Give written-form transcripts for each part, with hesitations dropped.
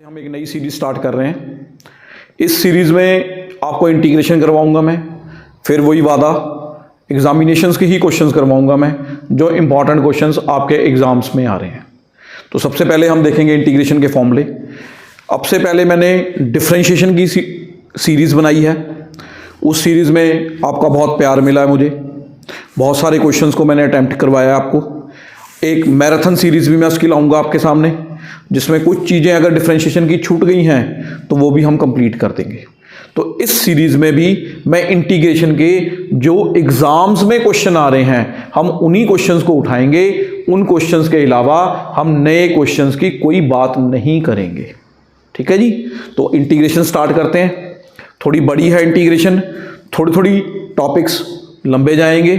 हम एक नई सीरीज स्टार्ट कर रहे हैं। इस सीरीज में आपको इंटीग्रेशन करवाऊंगा मैं, फिर वही वादा एग्जामिनेशंस के ही क्वेश्चंस करवाऊंगा मैं, जो इंपॉर्टेंट क्वेश्चंस आपके एग्जाम्स में आ रहे हैं। तो सबसे पहले हम देखेंगे इंटीग्रेशन के फॉर्मूले। अब से पहले मैंने डिफरेंशिएशन की सीरीज़ बनाई है, उस सीरीज़ में आपका बहुत प्यार मिला है मुझे, बहुत सारे क्वेश्चंस को मैंने अटैम्प्ट करवाया आपको। एक मैराथन सीरीज़ भी मैं उसकी लाऊंगा आपके सामने, जिसमें कुछ चीज़ें अगर डिफरेंशिएशन की छूट गई हैं तो वो भी हम कंप्लीट कर देंगे। तो इस सीरीज़ में भी मैं इंटीग्रेशन के जो एग्ज़ाम्स में क्वेश्चन आ रहे हैं, हम उन्हीं क्वेश्चंस को उठाएंगे। उन क्वेश्चंस के अलावा हम नए क्वेश्चंस की कोई बात नहीं करेंगे। ठीक है जी। तो इंटीग्रेशन स्टार्ट करते हैं। थोड़ी बड़ी है इंटीग्रेशन, थोड़ी थोड़ी टॉपिक्स लंबे जाएंगे,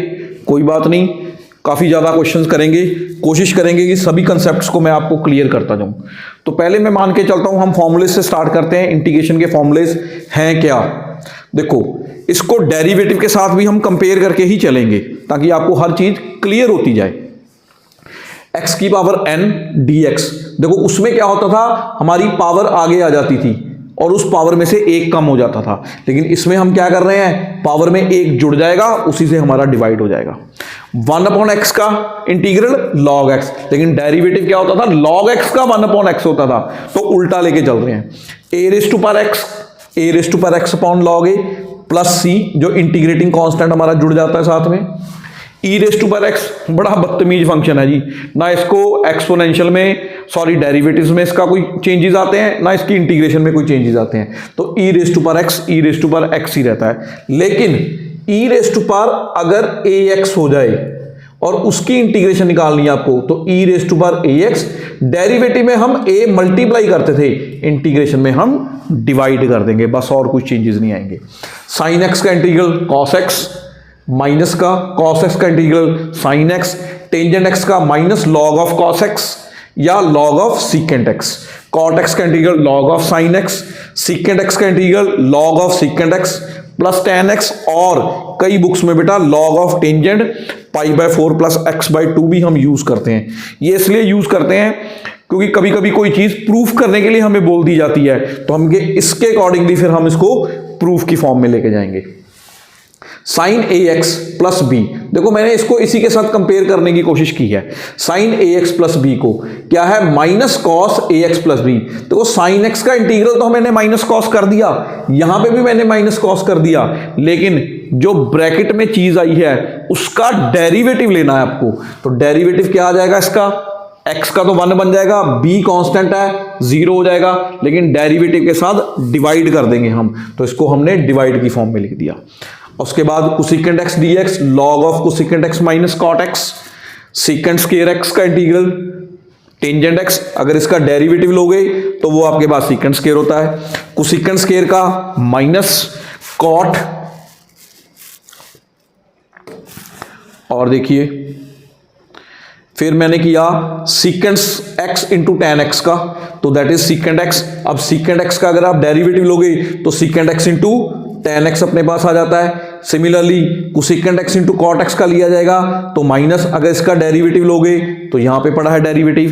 कोई बात नहीं, काफ़ी ज़्यादा क्वेश्चंस करेंगे, कोशिश करेंगे कि सभी कंसेप्ट्स को मैं आपको क्लियर करता जाऊं। तो पहले मैं मान के चलता हूं, हम फॉर्मूले से स्टार्ट करते हैं। इंटीग्रेशन के फॉर्मूलेज हैं क्या? देखो, इसको डेरिवेटिव के साथ भी हम कंपेयर करके ही चलेंगे ताकि आपको हर चीज़ क्लियर होती जाए। x की पावर n dx, देखो उसमें क्या होता था, हमारी पावर आगे आ जाती थी और उस पावर में से एक कम हो जाता था। लेकिन इसमें हम क्या कर रहे हैं, पावर में एक जुड़ जाएगा, उसी से हमारा डिवाइड हो जाएगा। 1/x का इंटीग्रल log x, लेकिन डेरिवेटिव क्या होता था, log x का 1/x होता था। तो उल्टा लेके चल रहे हैं। a raised to power x upon log a plus c, जो इंटीग्रेटिंग कांस्टेंट हमारा जुड़ जाता है साथ में। e raised to power x बड़ा बदतमीज फंक्शन है जी, ना इसको एक्सपोनेंशियल में, सॉरी डेरिवेटिव्स में इसका कोई चेंजेस आते हैं, ना इसकी इंटीग्रेशन में कोई चेंजेस आते हैं। तो e raised to power x ही रहता है। लेकिन e raised to power अगर ax हो जाए और उसकी इंटीग्रेशन निकालनी है आपको, तो e raised to power ax, derivative में हम a मल्टीप्लाई करते थे, इंटीग्रेशन में हम डिवाइड कर देंगे, बस और कुछ चेंजेस नहीं आएंगे। sin x का इंटीग्रल cos x, माइनस का cos x का integral sin x, tangent x का minus log of cos x या log of secant x, cot x का integral log of sin x, secant x का integral log of secant x plus tan x, और कई books में बेटा log of tangent π/4 plus x/2 भी हम use करते हैं। ये इसलिए यूज करते हैं क्योंकि कभी कभी कोई चीज प्रूफ करने के लिए हमें बोल दी जाती है, तो हम इसके अकॉर्डिंगली फिर हम इसको प्रूफ की फॉर्म में लेके जाएंगे। sin ax प्लस b, देखो मैंने इसको इसी के साथ कंपेयर करने की कोशिश की है। sin ax प्लस b को क्या है, minus cos ax plus b। देखो sin x का इंटीग्रल तो मैंने माइनस cos कर दिया, यहां पे भी मैंने माइनस cos कर दिया, लेकिन जो ब्रैकेट में चीज आई है उसका डेरिवेटिव लेना है आपको। तो डेरिवेटिव क्या आ जाएगा इसका, x का तो 1 बन जाएगा, b कांस्टेंट है 0 हो जाएगा, लेकिन डेरिवेटिव के साथ डिवाइड कर देंगे हम, तो इसको हमने डिवाइड की फॉर्म में लिख दिया। उसके बाद cosecant x dx log of cosecant x minus cot x, secant square x का इंटीग्रल टेंजेंट x, अगर इसका डेरिवेटिव लोगे तो वो आपके पास सेकेंट स्क्वायर होता है, कोसेकेंट स्क्वायर का माइनस cot, और देखिए फिर मैंने किया secant x into tan x का, तो दैट इज सीकेंट x। अब सीकेंट x का अगर आप डेरिवेटिव लोगे तो secant x into tan x अपने पास आ जाता है। Similarly cosecant x into cot x का लिया जाएगा तो माइनस, अगर इसका डेरिवेटिव लोगे तो यहां पे पड़ा है डेरिवेटिव।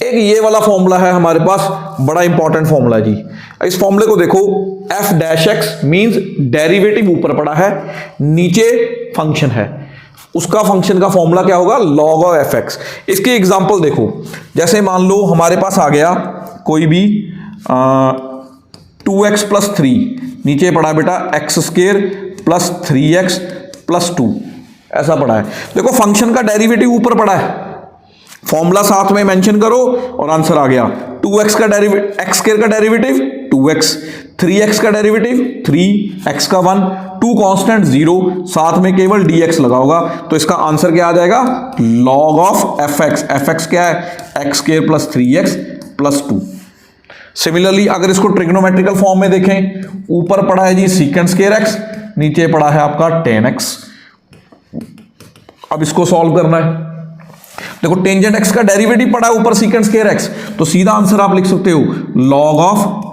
एक ये वाला फॉर्मूला है हमारे पास, बड़ा इंपॉर्टेंट फॉर्मूला जी। इस फॉर्मूले को देखो, f dash x means derivative ऊपर पड़ा है, नीचे फंक्शन है, उसका फंक्शन का फॉर्मूला क्या होगा, log of fx। इसकी एग्जांपल देखो, जैसे मान लो हमारे पास आ गया कोई भी 2x प्लस 3, नीचे पड़ा बेटा x square plus 3x plus 2, ऐसा पड़ा है। देखो फंक्शन का डेरिवेटिव ऊपर पड़ा है, फॉर्मूला साथ में मेंशन करो और आंसर आ गया। 2x का डेरिवेटिव, x स्क्वायर का डेरिवेटिव 2x, 3x का डेरिवेटिव 3, x का 1, 2 कांस्टेंट 0, साथ में केवल dx लगा होगा, तो इसका आंसर क्या आ जाएगा, log of fx। fx क्या है, x square plus 3x plus 2। Similarly अगर इसको ट्रिग्नोमेट्रिकल फॉर्म में देखें, ऊपर पड़ा है जी सीकेंट स्क्वायर x, नीचे पड़ा है आपका tan x। अब इसको सॉल्व करना है। देखो टेंजेंट x का डेरिवेटिव पड़ा है ऊपर सीकेंट स्क्वायर x, तो सीधा आंसर आप लिख सकते हो log of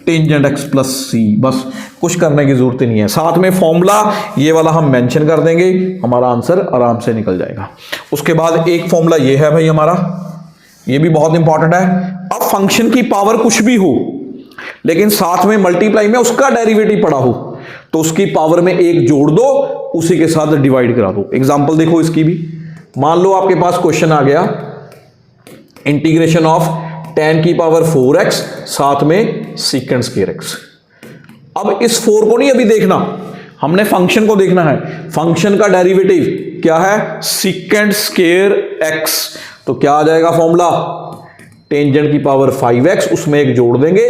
tangent x plus c। बस कुछ करने की जरूरत नहीं है, साथ में फॉर्मूला ये वाला हम मेंशन कर देंगे, हमारा आंसर आराम से निकल जाएगा। उसके बाद एक फॉर्मूला ये है भाई हमारा, ये भी बहुत इंपॉर्टेंट है, अब फंक्शन की पावर कुछ भी हो लेकिन साथ में मल्टीप्लाई में उसका डेरिवेटिव पड़ा हो तो उसकी पावर में एक जोड़ दो, उसी के साथ डिवाइड करा दो। एग्जांपल देखो इसकी भी, मान लो आपके पास क्वेश्चन आ गया इंटीग्रेशन ऑफ tan की पावर 4x साथ में secant स्क्वायर x। अब इस 4 को नहीं अभी देखना, हमने फंक्शन को देखना है। फंक्शन का डेरिवेटिव क्या है? secant square x। तो क्या आ जाएगा फॉर्मूला? टेंजेंट की पावर 5x, उसमें एक जोड़ देंगे,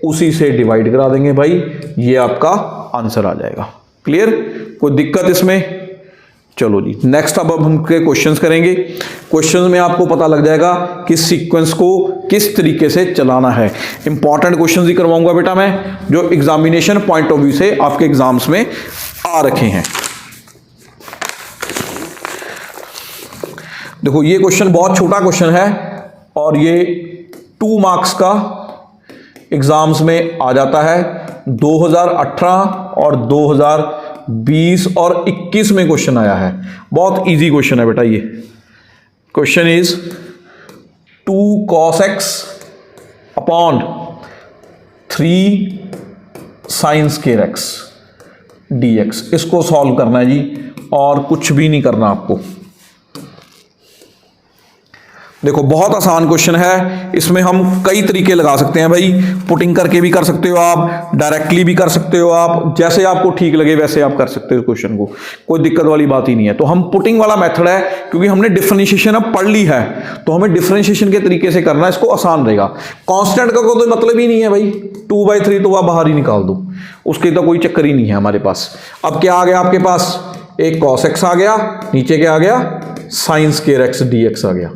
उसी से डिवाइड करा देंगे भाई, ये आपका आंसर आ जाएगा। क्लियर? कोई दिक्कत इसमें? चलो जी नेक्स्ट अब हम क्वेश्चंस करेंगे। क्वेश्चंस में आपको पता लग जाएगा कि सीक्वेंस को किस तरीके से चलाना है। इंपॉर्टेंट क्वेश्चंस ही करवाऊंगा बेटा मैं, जो एग्जामिनेशन पॉइंट ऑफ व्यू से आपके एग्जाम्स में आ रखे हैं। देखो ये क्वेश्चन बहुत छोटा क्वेश्चन है और ये 2 मार्क्स का एग्जाम्स में आ जाता है। 2018 और 2020 और 21 में क्वेश्चन आया है। बहुत इजी क्वेश्चन है बेटा ये। Question is 2 cos x upon 3 sin square x dx। इसको सॉल्व करना है जी और कुछ भी नहीं करना आपको। देखो बहुत आसान क्वेश्चन है, इसमें हम कई तरीके लगा सकते हैं भाई। पुटिंग करके भी कर सकते हो आप, डायरेक्टली भी कर सकते हो आप, जैसे आपको ठीक लगे वैसे आप कर सकते हो क्वेश्चन को, कोई दिक्कत वाली बात ही नहीं है। तो हम पुटिंग वाला मेथड है, क्योंकि हमने डिफरेंशिएशन अब पढ़ ली है तो हमें डिफरेंशिएशन के तरीके से करना है, इसको आसान रहेगा। कांस्टेंट का कोई मतलब ही नहीं है भाई, 2/3 तो आप बाहर ही निकाल दो, उसके तो कोई चक्कर ही नहीं है हमारे पास। अब क्या आ गया आपके पास? एक cos x आ गया, नीचे क्या आ गया? sin स्क्वायर x dx आ गया।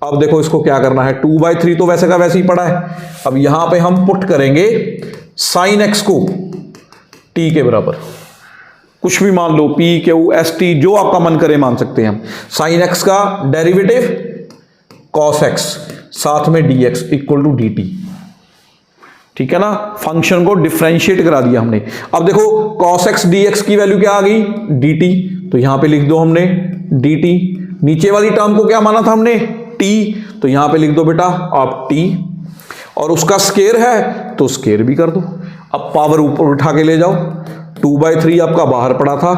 अब देखो इसको क्या करना है, 2/3 तो वैसे का वैसे ही पड़ा है। अब यहां पे हम पुट करेंगे sin x को t के बराबर, कुछ भी मान लो, p q s t जो आपका मन करे मान सकते हैं हम। sin x का डेरिवेटिव cos x साथ में dx इक्वल टू dt। ठीक है ना, फंक्शन को डिफरेंशिएट करा दिया हमने। अब देखो cos x dx की वैल्यू क्या आ गई? dt। तो यहां पे लिख दो हमने dt। नीचे वाली टर्म को क्या माना था हमने? t। तो यहां पे लिख दो बेटा आप t, और उसका स्क्वायर है तो स्क्वायर भी कर दो। अब पावर ऊपर उठा के ले जाओ, 2/3 आपका बाहर पड़ा था,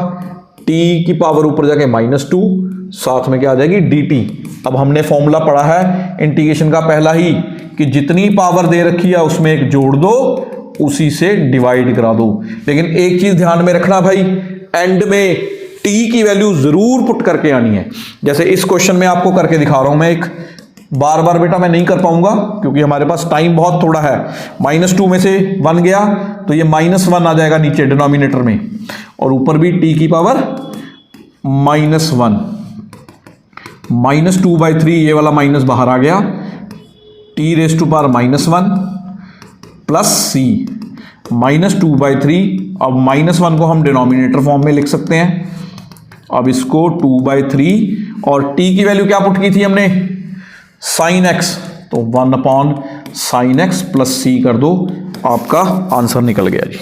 t की पावर ऊपर जाके -2, साथ में क्या आ जाएगी? dt। अब हमने फॉर्मूला पढ़ा है इंटीग्रेशन का पहला ही, कि जितनी पावर दे रखी है उसमें एक जोड़ दो, उसी से डिवाइड करा दो। लेकिन एक चीज ध्यान में रखना भाई, एंड में t की वैल्यू जरूर पुट करके आनी है। जैसे इस क्वेश्चन में आपको करके दिखा रहा हूं मैं, एक बार बार बेटा मैं नहीं कर पाऊंगा क्योंकि हमारे पास टाइम बहुत थोड़ा है। -2 में से 1 गया तो ये -1 आ जाएगा नीचे डिनोमिनेटर में, और ऊपर भी t की पावर -1, -2/3 ये वाला माइनस बाहर आ गया, t raise to power -1 plus c -2/3। अब -1 को हम डिनोमिनेटर फॉर्म में लिख सकते हैं। अब इसको 2/3 और t की वैल्यू क्या पुट की थी हमने? sin x, तो 1/sin x प्लस c कर दो, आपका आंसर निकल गया जी।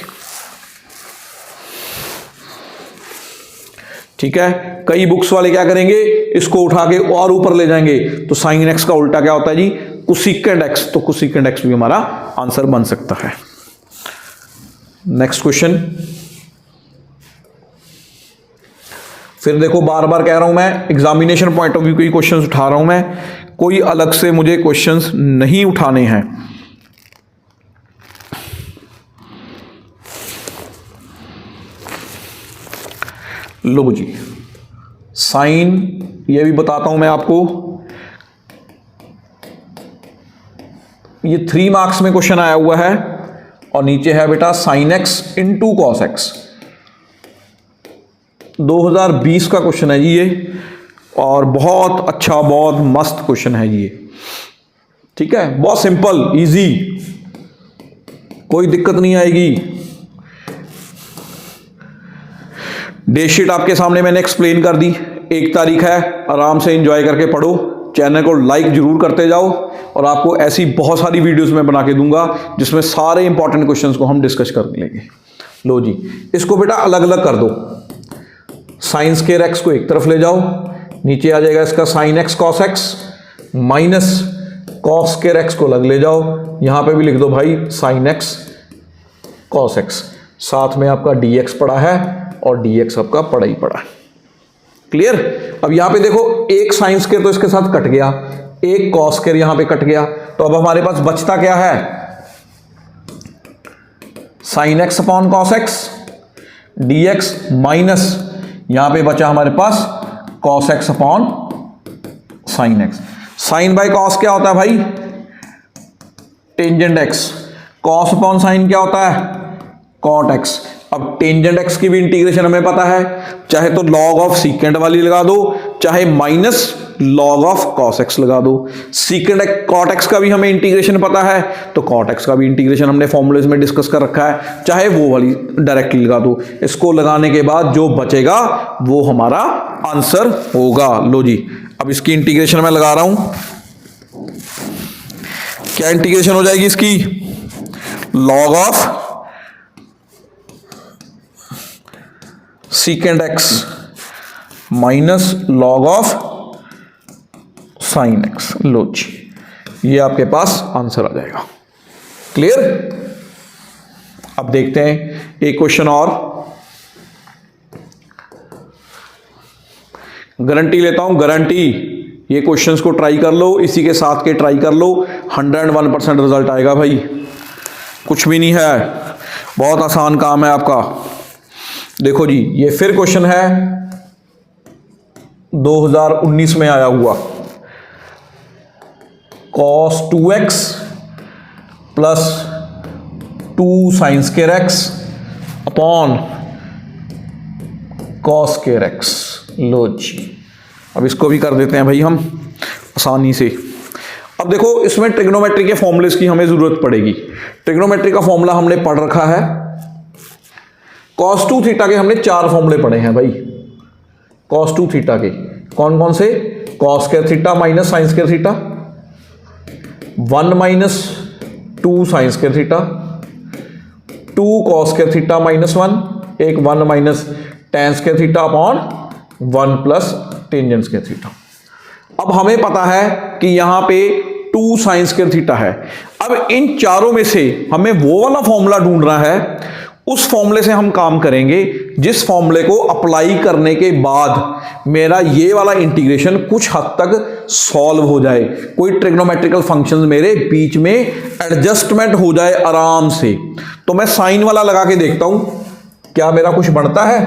ठीक है, कई बुक्स वाले क्या करेंगे, इसको उठा के और ऊपर ले जाएंगे, तो sin x का उल्टा क्या होता है जी? cosecant x। तो cosecant x भी हमारा आंसर बन सकता है। नेक्स्ट क्वेश्चन, फिर देखो बार बार कह रहा हूं मैं, एग्जामिनेशन पॉइंट ऑफ व्यू के क्वेश्चंस उठा रहा हूं मैं, कोई अलग से मुझे क्वेश्चंस नहीं उठाने हैं। लो जी, साइन ये भी बताता हूं मैं आपको, ये 3 मार्क्स में क्वेश्चन आया हुआ है और नीचे है बेटा sin x into cos x. 2020 का क्वेश्चन है जी ये, और बहुत अच्छा बहुत मस्त क्वेश्चन है ये। ठीक है, बहुत सिंपल इजी, कोई दिक्कत नहीं आएगी। डेट शीट आपके सामने मैंने एक्सप्लेन कर दी, 1 तारीख है, आराम से एंजॉय करके पढ़ो। चैनल को लाइक जरूर करते जाओ, और आपको ऐसी बहुत सारी वीडियोस मैं बना के दूंगा जिसमें सारे इंपॉर्टेंट क्वेश्चंस को हम डिस्कस कर लेंगे। लो जी, इसको बेटा अलग अलग कर दो। साइन स्क्वायर एक्स को एक तरफ ले जाओ, नीचे आ जाएगा इसका sine x cos x minus cos square x को अलग ले जाओ, यहां पे भी लिख दो भाई साइन एक्स कॉस एक्स, साथ में आपका डी एक्स पड़ा है और डी एक्स आपका पड़ा ही पड़ा है। क्लियर। अब यहां पे देखो एक साइन स्क्वायर तो इसके साथ कट गया, एक कॉस स्क्वायर यहां पे कट गया, तो अब हमारे पास बचता क्या है, sine X upon cos X D X minus यहां पे बचा हमारे पास cos X upon sine X. Sine by cos क्या होता है भाई, tangent X, cos upon sine क्या होता है, कॉट एक्स। अब टेंजेंट एक्स की भी इंटीग्रेशन हमें पता है, चाहे तो लॉग ऑफ सीकेंट वाली लगा दो, चाहे minus log of cos x लगा दो। सीकेंट कॉट एक्स का भी हमें इंटीग्रेशन पता है, तो कॉट एक्स का भी इंटीग्रेशन हमने फॉर्मूलेज में डिस्कस कर रखा है, चाहे वो वाली डायरेक्टली लगा दो। इसको लगाने के बाद जो बचेगा वो हमारा आंसर होगा। लो जी, अब इसकी इंटीग्रेशन मैं लगा रहा हूं, क्या इंटीग्रेशन हो जाएगी इसकी, log of secant X minus log of sine X. लो जी, ये आपके पास आंसर आ जाएगा। क्लियर। अब देखते हैं एक क्वेश्चन और, गारंटी लेता हूं, गारंटी ये क्वेश्चंस को ट्राई कर लो, इसी के साथ के ट्राई कर लो, 101% रिजल्ट आएगा भाई, कुछ भी नहीं है, बहुत आसान काम है आपका। देखो जी, ये फिर क्वेश्चन है 2019 में आया हुआ, cos 2x plus 2 sine square X upon cos square X. लो जी, अब इसको भी कर देते हैं भाई हम आसानी से। अब देखो इसमें ट्रिग्नोमेट्री के फॉर्मूलेस की हमें जरूरत पड़ेगी। ट्रिग्नोमेट्री का फॉर्मूला हमने पढ़ रखा है, cos 2 थीटा के हमने 4 फॉर्मूले पढ़े हैं भाई। cos 2 थीटा के कौन कौन से, cos square theta minus sine square theta, 1 minus 2 sine square theta, 2 cos square theta minus 1, एक 1 minus tan square theta upon 1 plus tangent square theta. अब हमें पता है कि यहां पे 2 साइन स्क्वायर थीटा है। अब इन चारों में से हमें वो वाला फॉर्मूला ढूंढना है, उस फॉर्मूले से हम काम करेंगे जिस फॉर्मूले को अप्लाई करने के बाद मेरा ये वाला इंटीग्रेशन कुछ हद तक सॉल्व हो जाए, कोई ट्रिग्नोमेट्रिकल फंक्शंस मेरे बीच में एडजस्टमेंट हो जाए आराम से। तो मैं साइन वाला लगा के देखता हूं क्या मेरा कुछ बनता है,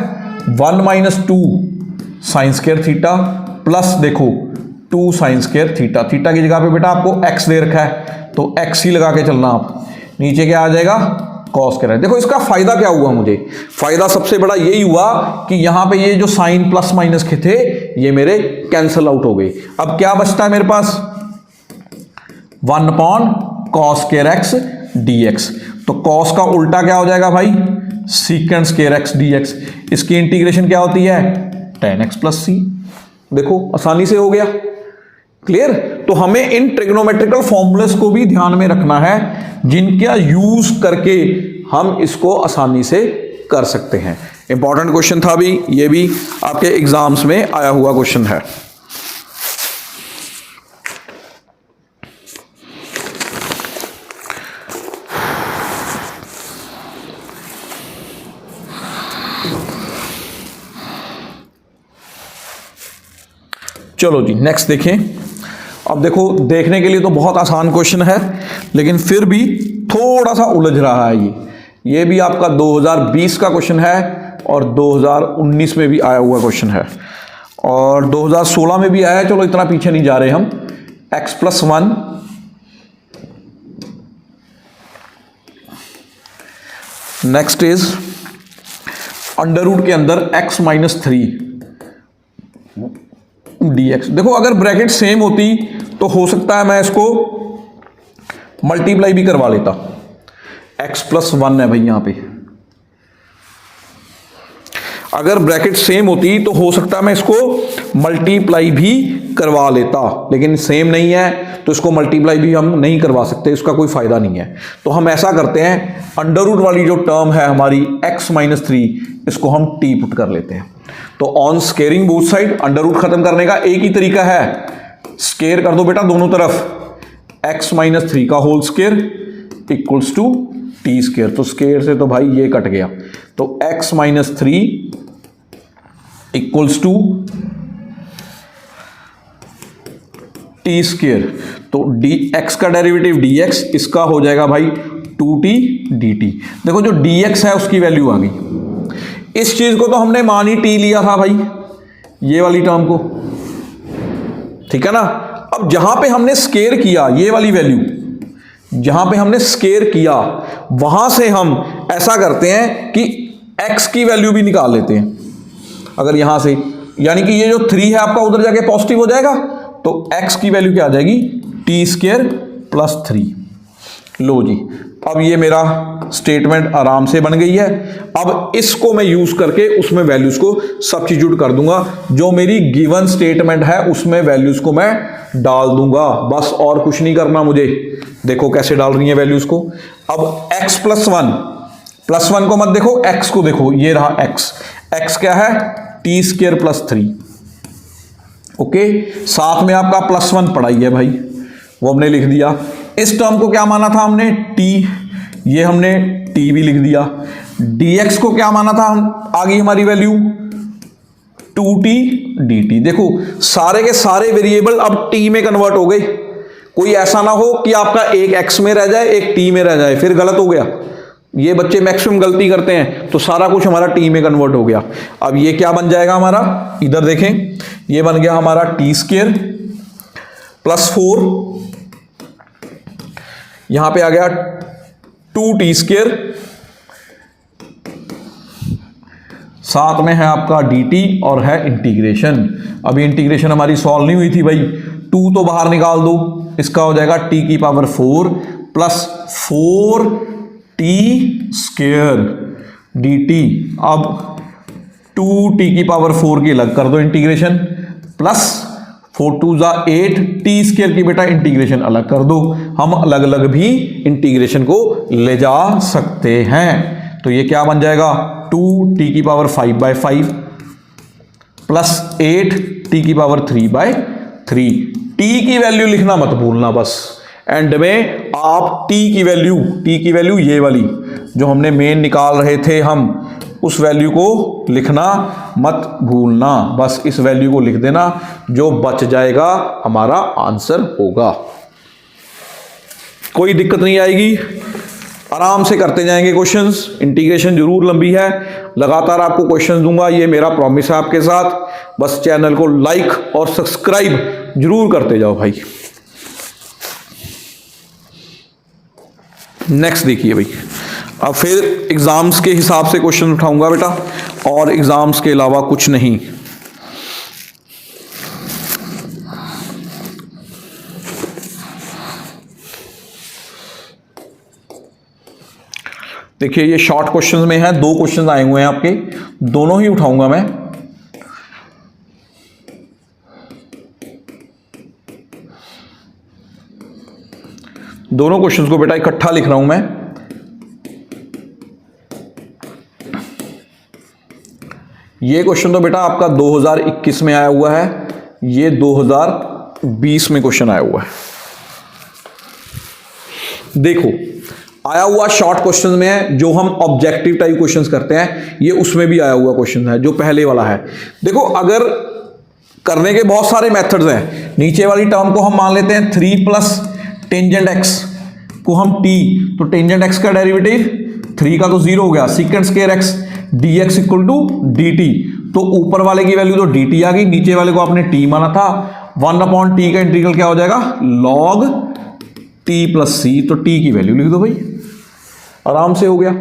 1 minus 2 sine square theta plus देखो 2 साइन स्क्वायर थीटा, थीटा की जगह पे बेटा आपको x दे रखा है तो x ही लगा के चलना। आप नीचे क्या आ जाएगा, कॉस स्क्वायर। देखो इसका फायदा क्या हुआ, मुझे फायदा सबसे बड़ा यही हुआ कि यहां पे ये जो साइन प्लस माइनस के थे ये मेरे कैंसिल आउट हो गए। अब क्या बचता है मेरे पास, 1 upon cos square x D x. तो कॉस का उल्टा क्या हो जाएगा भाई, secant square x D x. इसकी इंटीग्रेशन क्या होती है, tan x प्लस सी। देखो आसानी से हो गया। क्लियर। तो हमें इन ट्रिग्नोमेट्रिकल फॉर्मूलेस को भी ध्यान में रखना है जिनका यूज करके हम इसको आसानी से कर सकते हैं। इंपॉर्टेंट क्वेश्चन था भी, ये भी आपके एग्जाम्स में आया हुआ क्वेश्चन है। चलो जी नेक्स्ट देखें। अब देखो देखने के लिए तो बहुत आसान क्वेश्चन है लेकिन फिर भी थोड़ा सा उलझ रहा है। ये भी आपका 2020 का क्वेश्चन है और 2019 में भी आया हुआ क्वेश्चन है और 2016 में भी आया है। चलो इतना पीछे नहीं जा रहे हम। x plus 1 next is under root के अंदर x माइनस 3 dx। देखो अगर ब्रैकेट सेम होती तो हो सकता है मैं इसको मल्टीप्लाई भी करवा लेता। x प्लस 1 है भाई यहां पे, अगर ब्रैकेट सेम होती तो हो सकता है मैं इसको मल्टीप्लाई भी करवा लेता, लेकिन सेम नहीं है तो इसको मल्टीप्लाई भी हम नहीं करवा सकते, इसका कोई फायदा नहीं है। तो हम ऐसा करते हैं, अंडर रूट वाली जो टर्म है हमारी x माइनस 3 इसको हम t पुट कर लेते हैं। तो on squaring both side under root खत्म करने का एक ही तरीका है, स्केयर कर दो बेटा दोनों तरफ। एक्स माइनस 3 का whole square equals to t square. तो स्क्वायर से तो भाई ये कट गया, तो x minus 3 equals to t square. तो डी एक्स का डेरिवेटिव डी एक्स, इसका हो जाएगा भाई 2t dt। देखो जो dx है उसकी वैल्यू आ गई। इस चीज को तो हमने मान ही t लिया था भाई, ये वाली टर्म को, ठीक है ना। अब जहां पे हमने स्केयर किया ये वाली वैल्यू, जहां पे हमने स्केयर किया वहां से हम ऐसा करते हैं कि x की वैल्यू भी निकाल लेते हैं। अगर यहां से, यानी कि ये जो 3 है आपका उधर जाके पॉजिटिव हो जाएगा, तो x की वैल्यू क्या आ जाएगी, टी स्क्वायर प्लस 3। लो जी, अब ये मेरा स्टेटमेंट आराम से बन गई है। अब इसको मैं यूज करके उसमें वैल्यूज को सब्स्टिट्यूट कर दूंगा, जो मेरी गिवन स्टेटमेंट है उसमें वैल्यूज को मैं डाल दूंगा, बस और कुछ नहीं करना मुझे। देखो कैसे डाल रही है वैल्यूज को। अब x प्लस वन को मत देखो, x को देखो, ये रहा x क्या है, टी स्क्वायर प्लस 3। ओके, साथ में आपका +1 पढ़ाई है भाई, वो हमने लिख दिया। इस टर्म को क्या माना था हमने, t, ये हमने t भी लिख दिया। dx को क्या माना था, हम आ गई हमारी वैल्यू 2t dt। देखो सारे के सारे वेरिएबल अब t में कन्वर्ट हो गए। कोई ऐसा ना हो कि आपका एक x में रह जाए एक t में रह जाए, फिर गलत हो गया। ये बच्चे मैक्सिमम गलती करते हैं, तो सारा कुछ हमारा t में कन्वर्ट हो गया। अब ये क्या बन जाएगा हमारा, इधर देखें, ये बन गया हमारा टी स्क्वायर प्लस 4, यहां पे आ गया 2t स्क्वायर, साथ में है आपका dt और है इंटीग्रेशन। अभी इंटीग्रेशन हमारी सॉल्व नहीं हुई थी भाई, 2 तो बाहर निकाल दो, इसका हो जाएगा t की power 4 plus 4t square dt। अब 2t की पावर 4 की अलग कर दो इंटीग्रेशन, प्लस 4 2 जा 8, टी स्क्वायर की बेटा इंटीग्रेशन अलग कर दो। हम अलग अलग भी इंटीग्रेशन को ले जा सकते हैं। तो ये क्या बन जाएगा, 2t की पावर 5/5 प्लस 8t की पावर 3/3। t की वैल्यू लिखना मत भूलना, बस एंड में आप t की वैल्यू ये वाली जो हमने मेन निकाल रहे थे हम, उस वैल्यू को लिखना मत भूलना, बस इस वैल्यू को लिख देना, जो बच जाएगा हमारा आंसर होगा। कोई दिक्कत नहीं आएगी, आराम से करते जाएंगे क्वेश्चंस। इंटीग्रेशन जरूर लंबी है, लगातार आपको क्वेश्चंस दूंगा, ये मेरा प्रॉमिस है आपके साथ। बस चैनल को लाइक और सब्सक्राइब जरूर करते जाओ भाई। नेक्स्ट देखिए भाई, अब फिर एग्जाम्स के हिसाब से क्वेश्चन उठाऊंगा बेटा, और एग्जाम्स के अलावा कुछ नहीं। देखिए ये शॉर्ट क्वेश्चंस में है, 2 क्वेश्चंस आए हुए हैं आपके, दोनों ही उठाऊंगा मैं। दोनों क्वेश्चंस को बेटा इकट्ठा लिख रहा हूं मैं। ये क्वेश्चन तो बेटा आपका 2021 में आया हुआ है, ये 2020 में क्वेश्चन आया हुआ है। देखो आया हुआ शॉर्ट क्वेश्चन में है, जो हम ऑब्जेक्टिव टाइप क्वेश्चंस करते हैं, ये उसमें भी आया हुआ क्वेश्चन है, जो पहले वाला है। देखो अगर करने के बहुत सारे मेथड्स हैं, नीचे वाली टर्म को हम मान लेते हैं 3 प्लस टेंजेंट x को हम t, तो टेंजेंट x का डेरिवेटिव 3 का तो 0 हो गया, secant square x dx equal to dt। तो ऊपर वाले की वैल्यू तो dt आ गई, नीचे वाले को आपने t माना था, 1/t का इंटीग्रल क्या हो जाएगा, log t प्लस c। तो t की वैल्यू लिख दो भाई, आराम से हो गया।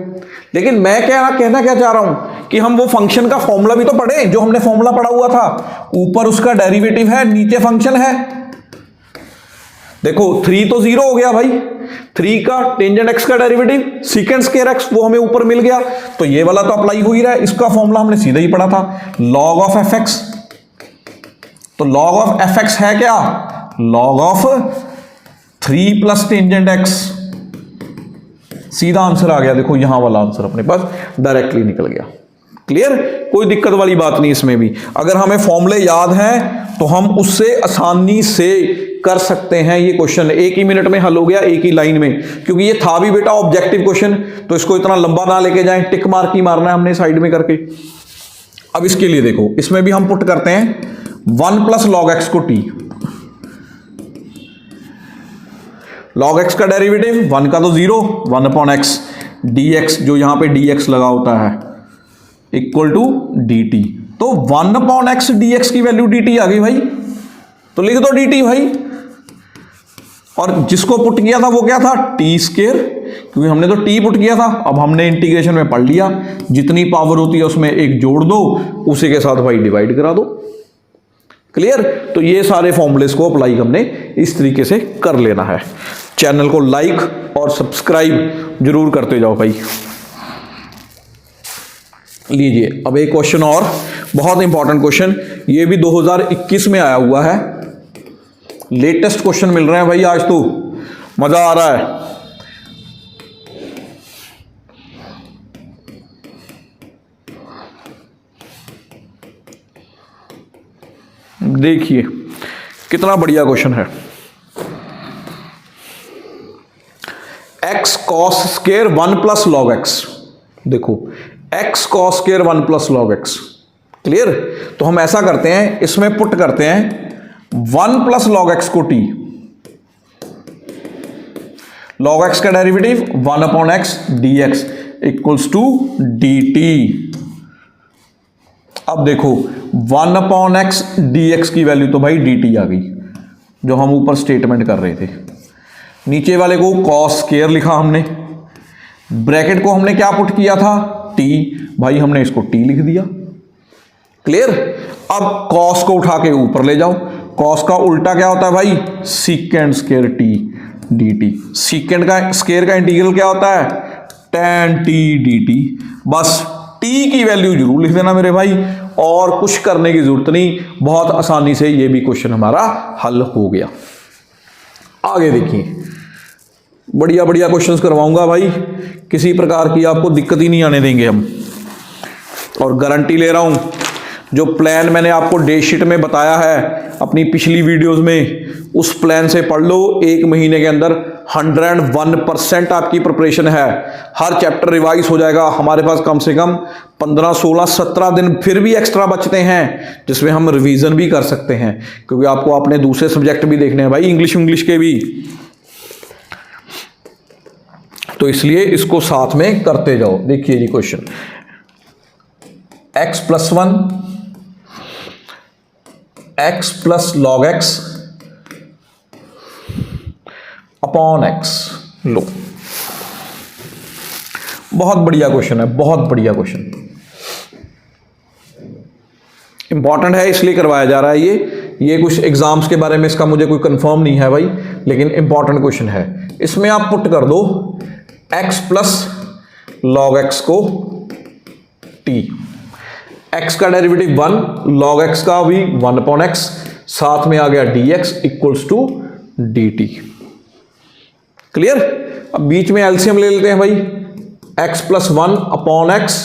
लेकिन मैं कहना क्या चाह रहा हूं कि हम वो फंक्शन का फॉर्मूला भी तो पढ़े, जो हमने फॉर्मूला पढ़ा हुआ था, ऊपर उसका डेरिवेटिव है, नीचे फंक्शन है। देखो 3 तो 0 हो गया भाई, 3 का टेंजेंट x का डेरिवेटिव सीकेंट स्क्वायर x, वो हमें ऊपर मिल गया, तो ये वाला तो अप्लाई हो ही रहा है। इसका फॉर्मूला हमने सीधा ही पढ़ा था, log ऑफ fx। तो log ऑफ fx है क्या, log of 3 plus tangent x। सीधा आंसर आ गया, देखो यहां वाला आंसर अपने पास डायरेक्टली निकल गया। क्लियर, कोई दिक्कत वाली बात नहीं इसमें भी। अगर हमें फॉर्मूले याद हैं तो हम उससे आसानी से कर सकते हैं ये क्वेश्चन, एक ही मिनट में हल हो गया, एक ही लाइन में, क्योंकि ये था भी बेटा ऑब्जेक्टिव क्वेश्चन, तो इसको इतना लंबा ना लेके जाएं, टिक मार्क ही मारना है हमने साइड में करके। अब इसके लिए देखो, इसमें भी हम पुट करते हैं 1 प्लस लॉग एक्स को टी, लॉग एक्स का डेरिवेटिव 1 का तो 0, 1 अपॉन एक्स डी एक्स, जो यहां पे डी एक्स लगा होता है, इक्वल टू डी टी। तो 1 अपॉन एक्स डी एक्स की वैल्यू डी टी आ गई भाई, तो लिख दो डी टी भाई। और जिसको पुट किया था वो क्या था, टी स्क्वायर, क्योंकि हमने तो टी पुट किया था। अब हमने इंटीग्रेशन में पढ़ लिया, जितनी पावर होती है उसमें एक जोड़ दो, उसी के साथ भाई डिवाइड करा दो। क्लियर? तो ये सारे फॉर्मूलेस को अप्लाई हमने इस तरीके से कर लेना है। चैनल को लाइक और सब्सक्राइब जरूर करते जाओ भाई। लीजिए अब एक क्वेश्चन और, बहुत इंपॉर्टेंट क्वेश्चन, ये भी 2021 में आया हुआ है, लेटेस्ट क्वेश्चन मिल रहे हैं भाई, आज तो मजा आ रहा है। देखिए कितना बढ़िया क्वेश्चन है। X cos square 1 plus log X, देखो X cos square 1 plus log X, clear? तो हम ऐसा करते हैं, इसमें पुट करते हैं 1 प्लस लॉग एक्स को टी, लॉग एक्स का derivative 1 upon x D x equals to d t. अब देखो 1 अपॉन एक्स डी एक्स की वैल्यू तो भाई डी टी आ गई, जो हम ऊपर स्टेटमेंट कर रहे थे। नीचे वाले को कॉस स्क्वायर लिखा हमने, ब्रैकेट को हमने क्या पुट किया था, टी, भाई हमने इसको टी लिख दिया। क्लियर? अब कॉस को उठा के ऊपर ले जाओ, कॉस का उल्टा क्या होता है भाई, secant square T D T. सीकेंड का स्क्वायर का इंटीग्रल क्या होता है, tan टी डी टी। बस टी की वैल्यू जरूर लिख देना मेरे भाई, और कुछ करने की जरूरत नहीं, बहुत आसानी से ये भी क्वेश्चन हमारा हल हो गया। आगे देखिए, बढ़िया बढ़िया क्वेश्चंस करवाऊंगा भाई, किसी प्रकार की आपको दिक्कत ही नहीं आने देंगे हम, और गारंटी ले रहा हूं, जो प्लान मैंने आपको डे शीट में बताया है अपनी पिछली वीडियोस में, उस प्लान से पढ़ लो। एक महीने के अंदर 101% आपकी प्रिपरेशन है, हर चैप्टर रिवाइज हो जाएगा। हमारे पास कम से कम 15, 16, 17 दिन फिर भी एक्स्ट्रा बचते हैं, जिसमें हम रिवीजन भी कर सकते हैं, क्योंकि आपको अपने दूसरे सब्जेक्ट भी देखने हैं भाई, इंग्लिश के भी, तो इसलिए इसको साथ में करते जाओ। देखिए जी question, x plus 1 X plus log X upon X, लो बहुत बढ़िया क्वेश्चन है, बहुत बढ़िया क्वेश्चन, इंपॉर्टेंट है इसलिए करवाया जा रहा है। ये कुछ एग्जाम्स के बारे में इसका मुझे कोई कंफर्म नहीं है भाई, लेकिन इंपॉर्टेंट क्वेश्चन है। इसमें आप पुट कर दो x प्लस लॉग एक्स को t, x का डेरिवेटिव 1, log x का भी 1 अपॉन एक्स, साथ में आ गया dx equals to dt। Clear? अब बीच में एलसीएम ले लेते हैं भाई, x plus 1 upon x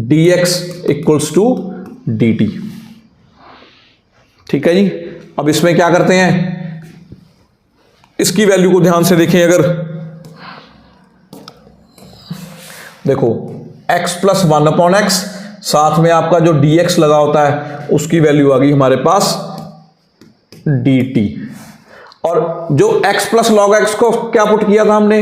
dx equals to dt। ठीक है जी। अब इसमें क्या करते हैं, इसकी वैल्यू को ध्यान से देखें, अगर देखो x प्लस 1 अपॉन एक्स, साथ में आपका जो dx लगा होता है उसकी वैल्यू आ गई हमारे पास dt, और जो x प्लस लॉग एक्स को क्या पुट किया था हमने,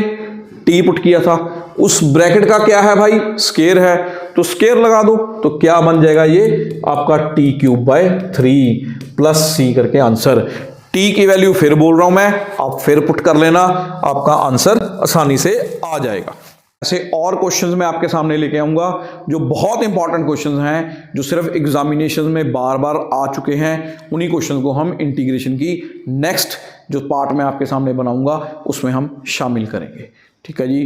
t पुट किया था, उस ब्रैकेट का क्या है भाई, स्क्वायर है, तो स्क्वायर लगा दो, तो क्या बन जाएगा ये आपका t cube by 3 plus c करके आंसर। t की वैल्यू फिर बोल रहा हूं मैं, आप फिर पुट कर लेना, आपका आंसर आसानी से आ जाएगा। ऐसे और क्वेश्चंस मैं आपके सामने लेके आऊंगा जो बहुत इंपॉर्टेंट क्वेश्चंस हैं, जो सिर्फ एग्जामिनेशन में बार बार आ चुके हैं। उन्हीं क्वेश्चंस को हम इंटीग्रेशन की नेक्स्ट जो पार्ट में आपके सामने बनाऊंगा उसमें हम शामिल करेंगे। ठीक है जी,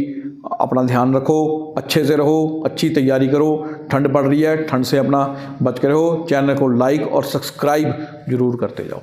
अपना ध्यान रखो, अच्छे से रहो, अच्छी तैयारी करो, ठंड पड़ रही है, ठंड से अपना बच के रहो। चैनल को लाइक और सब्सक्राइब जरूर करते जाओ।